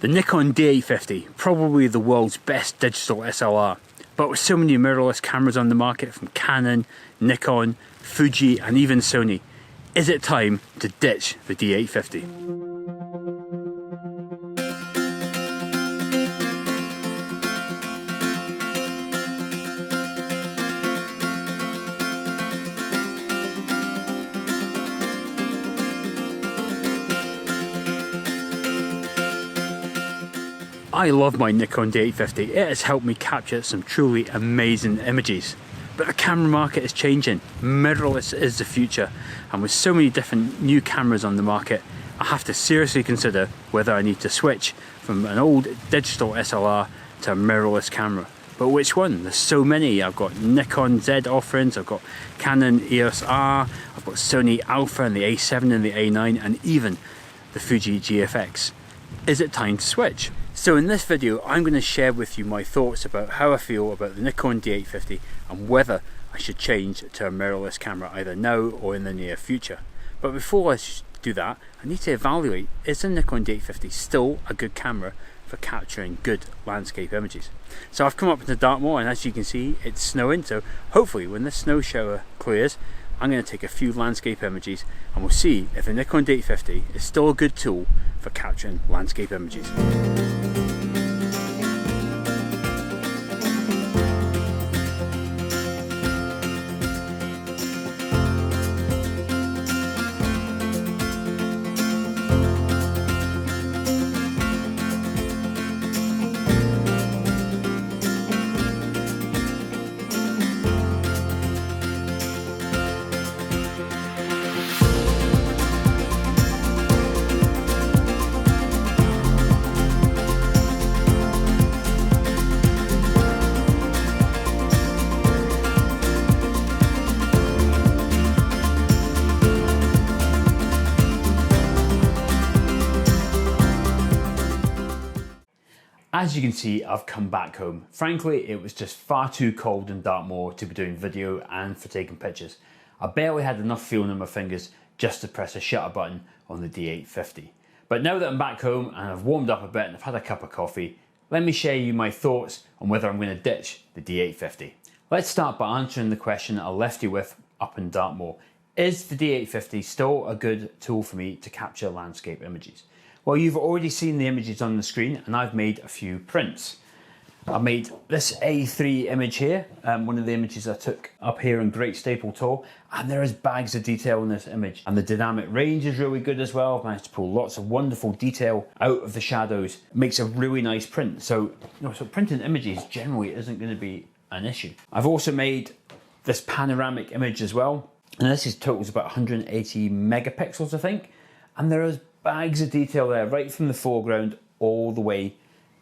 The Nikon D850, probably the world's best digital SLR, but with so many mirrorless cameras on the market from Canon, Nikon, Fuji and even Sony, is it time to ditch the D850? I love my Nikon D850, it has helped me capture some truly amazing images. But the camera market is changing, mirrorless is the future, and with so many different new cameras on the market, I have to seriously consider whether I need to switch from an old digital SLR to a mirrorless camera. But which one? There's so many. I've got Nikon Z offerings, I've got Canon EOS R, I've got Sony Alpha and the A7 and the A9 and even the Fuji GFX. Is it time to switch? So in this video I'm going to share with you my thoughts about how I feel about the Nikon D850 and whether I should change to a mirrorless camera either now or in the near future. But before I do that, I need to evaluate, is the Nikon D850 still a good camera for capturing good landscape images? So I've come up into Dartmoor and as you can see it's snowing, so hopefully when this snow shower clears I'm going to take a few landscape images and we'll see if the Nikon D850 is still a good tool for capturing landscape images. As you can see, I've come back home. Frankly, it was just far too cold in Dartmoor to be doing video and for taking pictures. I barely had enough feeling in my fingers just to press a shutter button on the D850. But now that I'm back home and I've warmed up a bit and I've had a cup of coffee, let me share you my thoughts on whether I'm going to ditch the D850. Let's start by answering the question I left you with up in Dartmoor. Is the D850 still a good tool for me to capture landscape images? Well, you've already seen the images on the screen and I've made a few prints. I made this A3 image here, one of the images I took up here in Great Staple Tor, and there is bags of detail in this image. And the dynamic range is really good as well. I've managed to pull lots of wonderful detail out of the shadows. It makes a really nice print. So printing images generally isn't going to be an issue. I've also made this panoramic image as well. And this totals about 180 megapixels, I think. And there is bags of detail there, right from the foreground all the way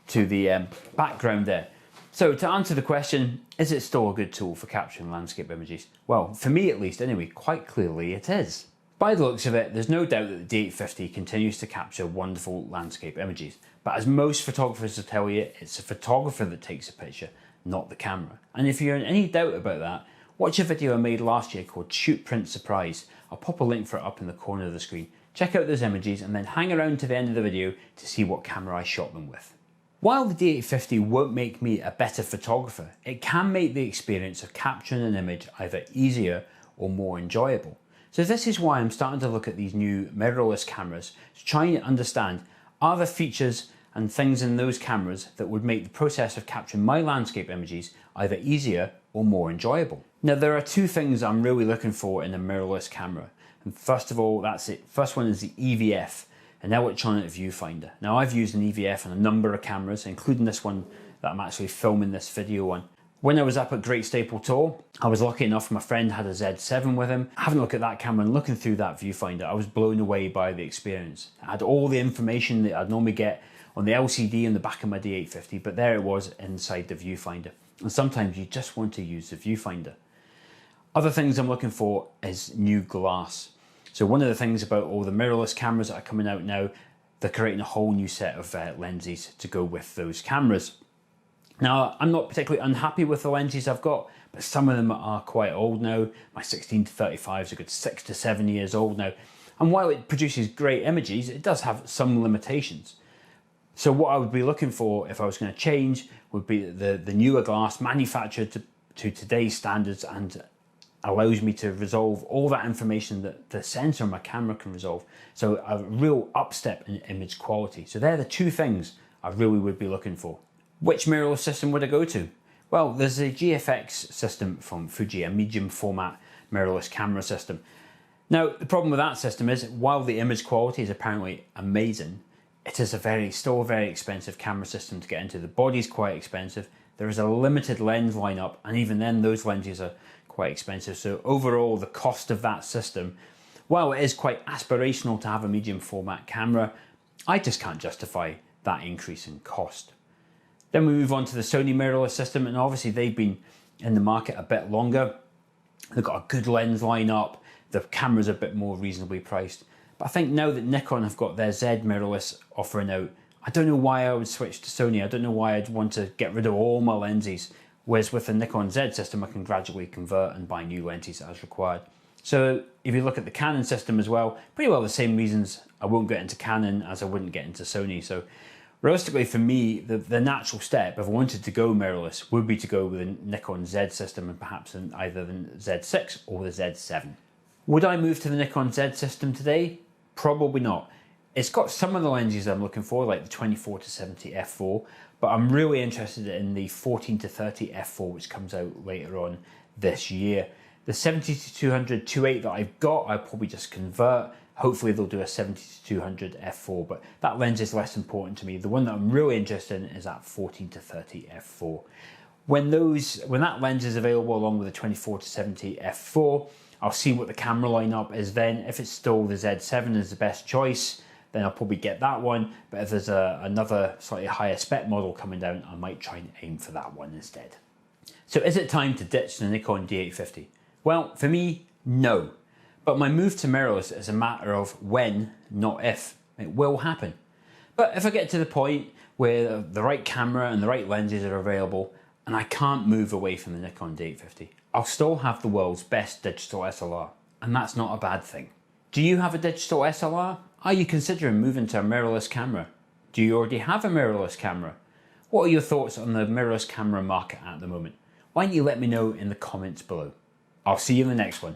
to the background there. So to answer the question, is it still a good tool for capturing landscape images? Well, for me at least anyway, quite clearly it is. By the looks of it, there's no doubt that the D850 continues to capture wonderful landscape images. But as most photographers will tell you, it's a photographer that takes a picture, not the camera. And if you're in any doubt about that, watch a video I made last year called Shoot Print Surprise. I'll pop a link for it up in the corner of the screen. Check out those images and then hang around to the end of the video to see what camera I shot them with. While the D850 won't make me a better photographer, it can make the experience of capturing an image either easier or more enjoyable. So this is why I'm starting to look at these new mirrorless cameras to try and understand, are there features and things in those cameras that would make the process of capturing my landscape images either easier or more enjoyable. Now there are two things I'm really looking for in a mirrorless camera. And first of all, that's it. First one is the EVF, an electronic viewfinder. Now I've used an EVF on a number of cameras, including this one that I'm actually filming this video on. When I was up at Great Staple Tor, I was lucky enough, my friend had a Z7 with him. Having a look at that camera and looking through that viewfinder, I was blown away by the experience. I had all the information that I'd normally get on the LCD in the back of my D850, but there it was inside the viewfinder. And sometimes you just want to use the viewfinder. Other things I'm looking for is new glass. So one of the things about all the mirrorless cameras that are coming out now, they're creating a whole new set of lenses to go with those cameras. Now, I'm not particularly unhappy with the lenses I've got, but some of them are quite old now. My 16 to 35 is a good 6 to 7 years old now. And while it produces great images, it does have some limitations. So what I would be looking for if I was going to change would be the newer glass manufactured to today's standards and allows me to resolve all that information that the sensor on my camera can resolve. So a real upstep in image quality. So they're the two things I really would be looking for. Which mirrorless system would I go to? Well, there's a GFX system from Fuji, a medium format mirrorless camera system. Now, the problem with that system is, while the image quality is apparently amazing, it is still a very expensive camera system to get into. The body's quite expensive. There is a limited lens lineup, and even then those lenses are quite expensive. So overall, the cost of that system, while it is quite aspirational to have a medium format camera, I just can't justify that increase in cost. Then we move on to the Sony mirrorless system, and obviously they've been in the market a bit longer. They've got a good lens lineup. The camera's a bit more reasonably priced. But I think now that Nikon have got their Z mirrorless offering out, I don't know why I would switch to Sony. I don't know why I'd want to get rid of all my lenses. Whereas with the Nikon Z system, I can gradually convert and buy new lenses as required. So if you look at the Canon system as well, pretty well the same reasons I won't get into Canon as I wouldn't get into Sony. So realistically for me, the natural step, if I wanted to go mirrorless, would be to go with the Nikon Z system and perhaps in either the Z6 or the Z7. Would I move to the Nikon Z system today? Probably not. It's got some of the lenses I'm looking for, like the 24-70 f4, but I'm really interested in the 14-30 f4, which comes out later on this year. The 70-200 2.8 that I've got, I'll probably just convert. Hopefully they'll do a 70-200 f4, but that lens is less important to me. The one that I'm really interested in is that 14-30 f4. When that lens is available along with the 24-70 f4, I'll see what the camera lineup is then. If it's still the Z7 is the best choice, then I'll probably get that one. But if there's another slightly higher spec model coming down, I might try and aim for that one instead. So is it time to ditch the Nikon D850? Well, for me, no. But my move to mirrorless is a matter of when, not if. It will happen. But if I get to the point where the right camera and the right lenses are available, and I can't move away from the Nikon D850, I'll still have the world's best digital SLR, and that's not a bad thing. Do you have a digital SLR? Are you considering moving to a mirrorless camera? Do you already have a mirrorless camera? What are your thoughts on the mirrorless camera market at the moment? Why don't you let me know in the comments below? I'll see you in the next one.